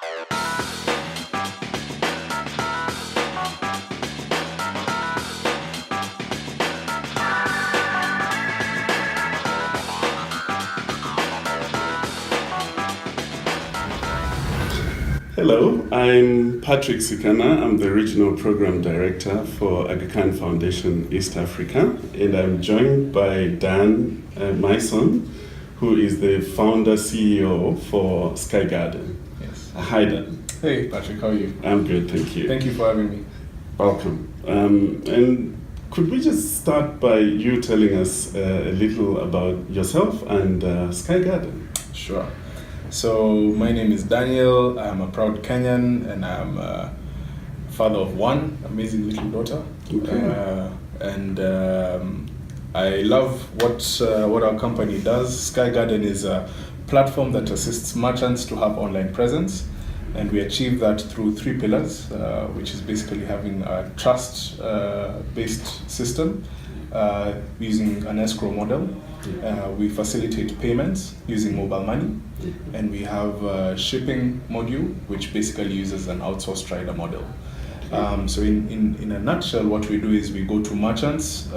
Hello, I'm Patrick Sikana. I'm the Regional Program Director for Aga Khan Foundation East Africa, and I'm joined by Dan Maison, who is the founder CEO for Sky.Garden. Yes. Hi, Dan. Hey, Patrick, how are you? I'm good, thank you. Thank you for having me. Welcome. And could we just start by you telling us a little about yourself and Sky.Garden? Sure. So my name is Daniel. I'm a proud Kenyan, and I'm a father of one amazing little daughter. Okay. I love what our company does. Sky.Garden is a platform that assists merchants to have online presence, and we achieve that through three pillars, which is basically having a trust-based system using an escrow model. We facilitate payments using mobile money, and we have a shipping module, which basically uses an outsourced rider model. So in a nutshell, what we do is we go to merchants,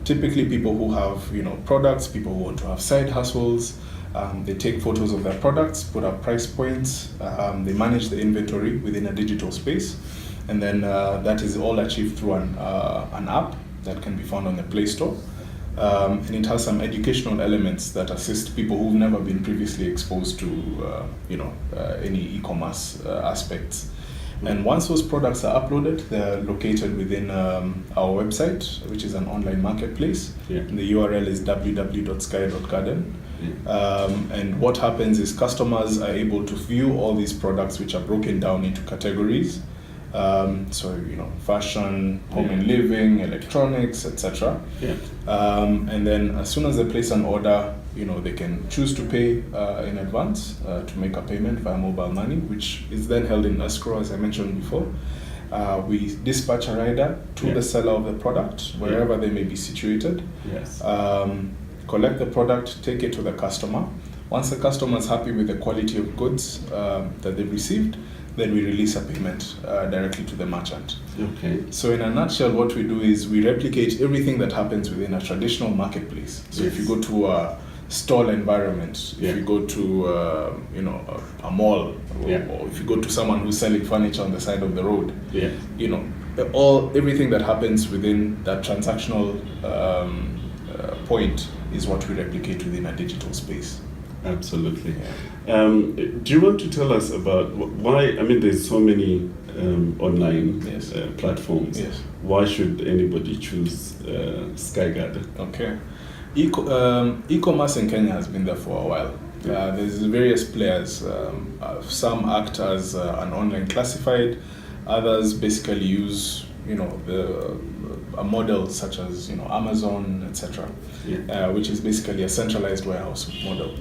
typically people who have products, people who want to have side hustles. They take photos of their products, put up price points, they manage the inventory within a digital space, and then that is all achieved through an app that can be found on the Play Store. And it has some educational elements that assist people who've never been previously exposed to any e-commerce aspects. And once those products are uploaded, they're located within our website, which is an online marketplace. Yeah. And the URL is www.sky.garden. And what happens is customers are able to view all these products, which are broken down into categories. Fashion, home and living, electronics, etc. Yeah. And then as soon as they place an order, they can choose to pay in advance to make a payment via mobile money, which is then held in escrow, as I mentioned before. We dispatch a rider to the seller of the product, wherever they may be situated. Yes. Collect the product, take it to the customer. Once the customer is happy with the quality of goods that they've received, then we release a payment directly to the merchant. Okay. So in a nutshell, what we do is we replicate everything that happens within a traditional marketplace. So if you go to a stall environment, if you go to a mall, or if you go to someone who's selling furniture on the side of the road, everything that happens within that transactional point is what we replicate within a digital space. Absolutely. Yeah. Do you want to tell us about why? I mean, there's so many online platforms. Yes. Why should anybody choose Sky.Garden? Okay. E-commerce in Kenya has been there for a while. There's various players. Some act as an online classified. Others basically use a model such as Amazon, etc., which is basically a centralized warehouse model.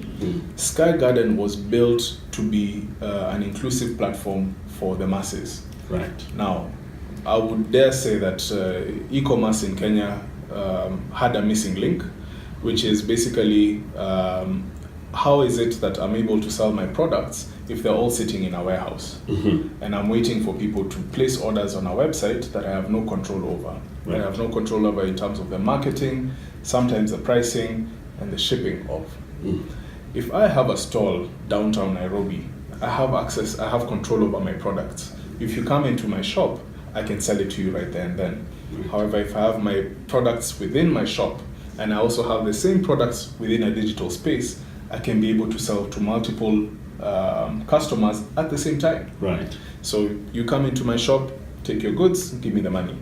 Sky.Garden was built to be an inclusive platform for the masses. Right. Now, I would dare say that e-commerce in Kenya had a missing link, which is basically how is it that I'm able to sell my products if they're all sitting in a warehouse, and I'm waiting for people to place orders on a website that I have no control over. Right. I have no control over in terms of the marketing, sometimes the pricing, and the shipping of. If I have a stall downtown Nairobi, I have control over my products. If you come into my shop, I can sell it to you right there and then. However, if I have my products within my shop, and I also have the same products within a digital space, I can be able to sell to multiple customers at the same time. Right. So you come into my shop, take your goods, give me the money.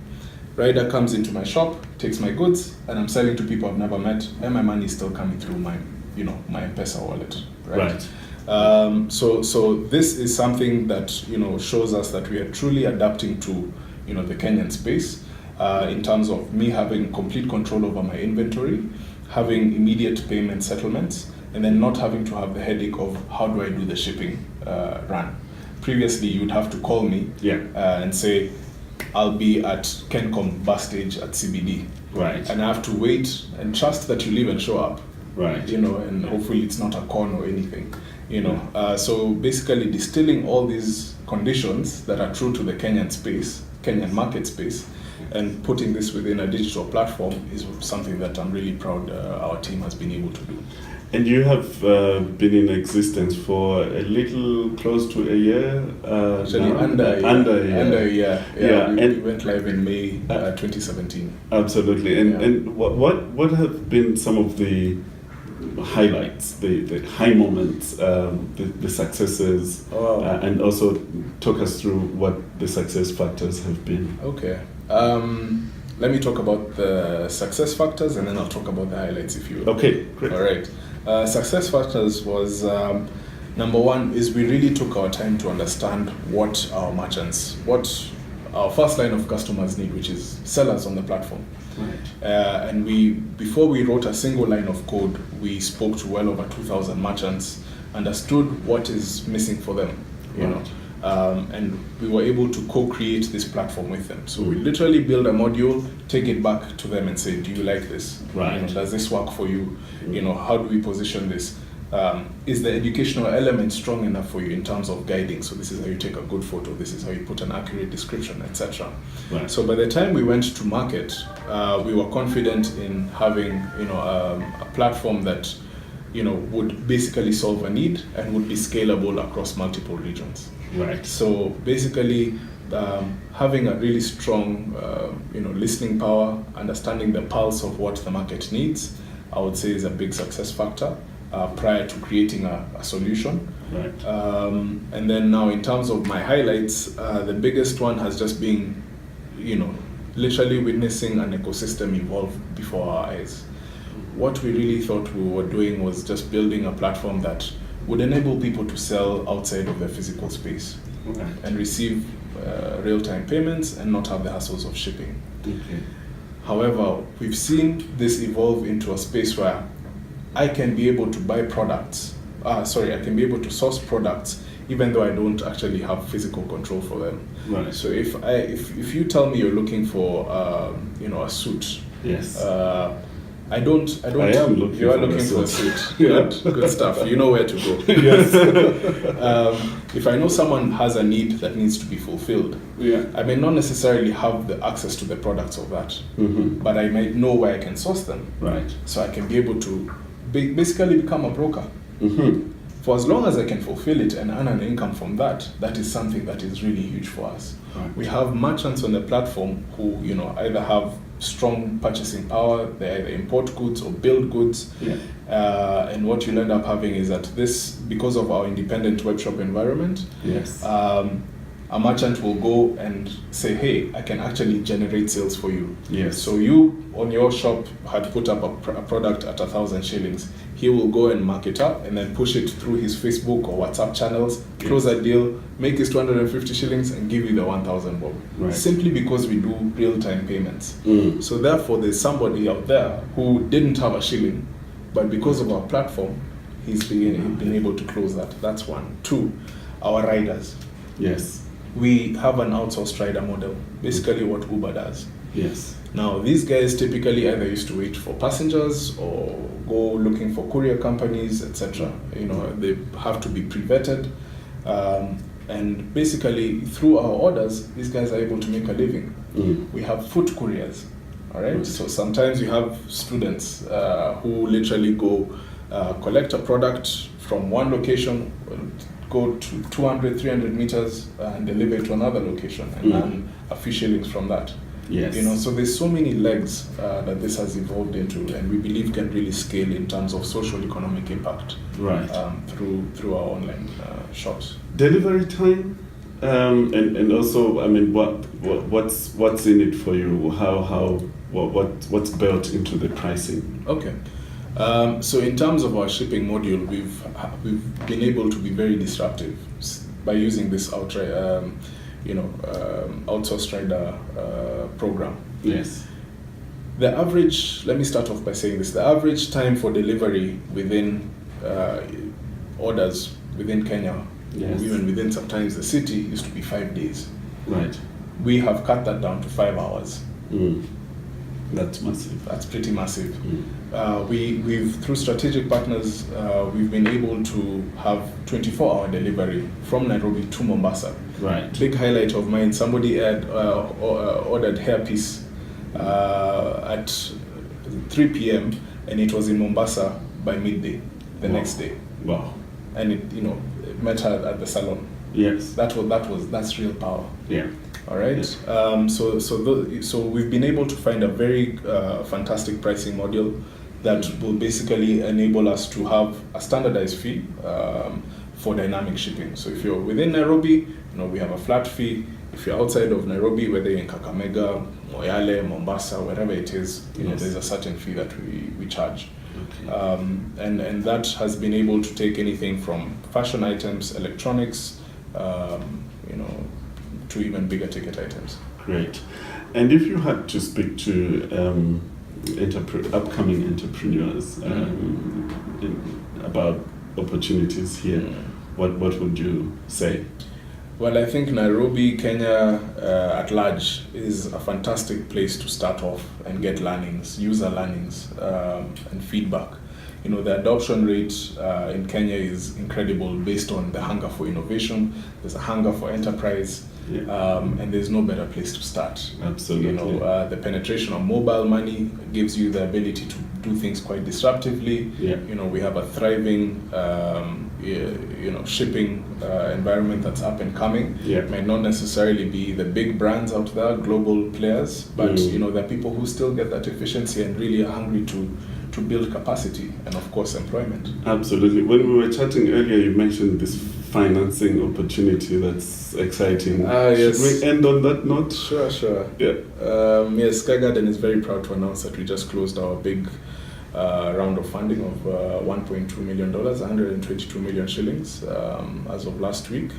Rider comes into my shop, takes my goods, and I'm selling to people I've never met, and my money is still coming through my M-Pesa wallet. Right. So this is something that shows us that we are truly adapting to the Kenyan space in terms of me having complete control over my inventory, having immediate payment settlements, and then not having to have the headache of how do I do the shipping run. Previously, you'd have to call me and say, I'll be at Kencom bus stage at CBD. Right. And I have to wait and trust that you leave and show up. Right. And hopefully it's not a con or anything. So basically distilling all these conditions that are true to the Kenyan market space, and putting this within a digital platform is something that I'm really proud our team has been able to do. And you have been in existence for a little close to a year. Actually, now? under a year. Yeah, we and went live in May 2017. absolutely. And what have been some of the highlights, the high moments, the successes, and also talk us through what the success factors have been? Okay. Let me talk about the success factors, and then I'll talk about the highlights, if you will. Okay, great. All right. Success factors was number one is we really took our time to understand what our our first line of customers need, which is sellers on the platform. Right. And before we wrote a single line of code, we spoke to well over 2,000 merchants, understood what is missing for them, and we were able to co-create this platform with them. So we literally build a module, take it back to them and say, do you like this? Right. Does this work for you? How do we position this? Is the educational element strong enough for you in terms of guiding? So this is how you take a good photo, this is how you put an accurate description, etc. Right. So by the time we went to market, we were confident in having a platform that would basically solve a need and would be scalable across multiple regions. Right. So basically, having a really strong, listening power, understanding the pulse of what the market needs, I would say is a big success factor prior to creating a solution. Right. And then now, in terms of my highlights, the biggest one has just been, literally witnessing an ecosystem evolve before our eyes. What we really thought we were doing was just building a platform that would enable people to sell outside of their physical space, Right. and receive real-time payments and not have the hassles of shipping. Okay. However, we've seen this evolve into a space where I can be able to buy products. I can be able to source products even though I don't actually have physical control for them. Right. So if you tell me you're looking for a suit, Yes. I don't. I am looking You are for a looking for a suit. suit. Yeah. Good stuff. You know where to go. Yes. If I know someone has a need that needs to be fulfilled, Yeah. I may not necessarily have the access to the products of that, Mm-hmm. but I might know where I can source them. Right. So I can be able to basically become a broker. Mm-hmm. For as long as I can fulfill it and earn an income from that, that is something that is really huge for us. Right. We have merchants on the platform who, either have strong purchasing power, they either import goods or build goods. Yeah. And what you'll end up having is that because of our independent webshop environment, Yes. a merchant will go and say, hey, I can actually generate sales for you. Yes. So you, on your shop, had put up a product at 1,000 shillings. He will go and mark it up and then push it through his Facebook or WhatsApp channels, close a deal, make his 250 shillings and give you the 1,000 bob. Right. Simply because we do real-time payments. Mm. So therefore, there's somebody out there who didn't have a shilling, but because of our platform, he's been able to close that. That's one. Two, our riders. Yes. We have an outsourced rider model, basically what Uber does. Yes. Now, these guys typically either used to wait for passengers or go looking for courier companies, etc. They have to be pre-vetted. And basically, through our orders, these guys are able to make a living. Mm. We have food couriers, all right? Right. So sometimes you have students who literally go collect a product from one location, go to 200, 300 meters and deliver it to another location and earn a few shillings from that. Yes. So there's so many legs that this has evolved into, and we believe can really scale in terms of social economic impact. Right. Through our online shops. Delivery time, and also, I mean, what's in it for you? What's built into the pricing? Okay. So in terms of our shipping module, we've been able to be very disruptive by using this outsourced rider program. Yes. The average, let me start off by saying this, the average time for delivery within orders within Kenya, Yes. even within sometimes the city, used to be 5 days. Right. We have cut that down to 5 hours. Mm. That's massive. That's pretty massive. We've through strategic partners, we've been able to have 24-hour delivery from Nairobi to Mombasa. Right. Big highlight of mine, somebody had ordered hairpiece at 3 p.m. and it was in Mombasa by midday the next day. Wow. And it met her at the salon. Yes. That's real power. Yeah. All right. Yeah. So we've been able to find a very fantastic pricing model that will basically enable us to have a standardized fee for dynamic shipping. So if you're within Nairobi, we have a flat fee. If you're outside of Nairobi, whether you're in Kakamega, Moyale, Mombasa, wherever it is, Yes. there's a certain fee that we charge. Okay. And that has been able to take anything from fashion items, electronics, to even bigger ticket items. Great. And if you had to speak to upcoming entrepreneurs about opportunities here, what would you say? Well, I think Nairobi, Kenya at large is a fantastic place to start off and get learnings, user learnings, and feedback. The adoption rate in Kenya is incredible based on the hunger for innovation. There's a hunger for enterprise, and there's no better place to start. Absolutely. The penetration of mobile money gives you the ability to do things quite disruptively. Yeah. We have a thriving, shipping environment that's up and coming. Yeah. It might not necessarily be the big brands out there, global players, but there are people who still get that efficiency and really are hungry to build capacity and of course employment. Absolutely. When we were chatting earlier, you mentioned this financing opportunity that's exciting. Yes. Should we end on that note? Sure. Yeah. Yes, Sky.Garden is very proud to announce that we just closed our big round of funding of $1.2 million, 122 million shillings as of last week.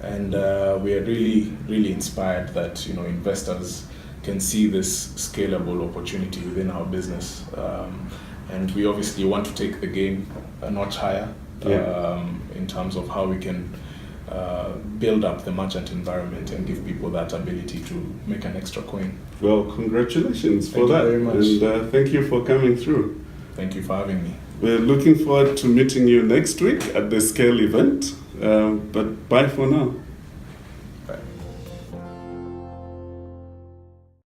And we are really, really inspired that investors can see this scalable opportunity within our business. And we obviously want to take the game a notch higher in terms of how we can build up the merchant environment and give people that ability to make an extra coin. Well, congratulations for that. Thank you very much. And thank you for coming through. Thank you for having me. We're looking forward to meeting you next week at the Scale event. But bye for now.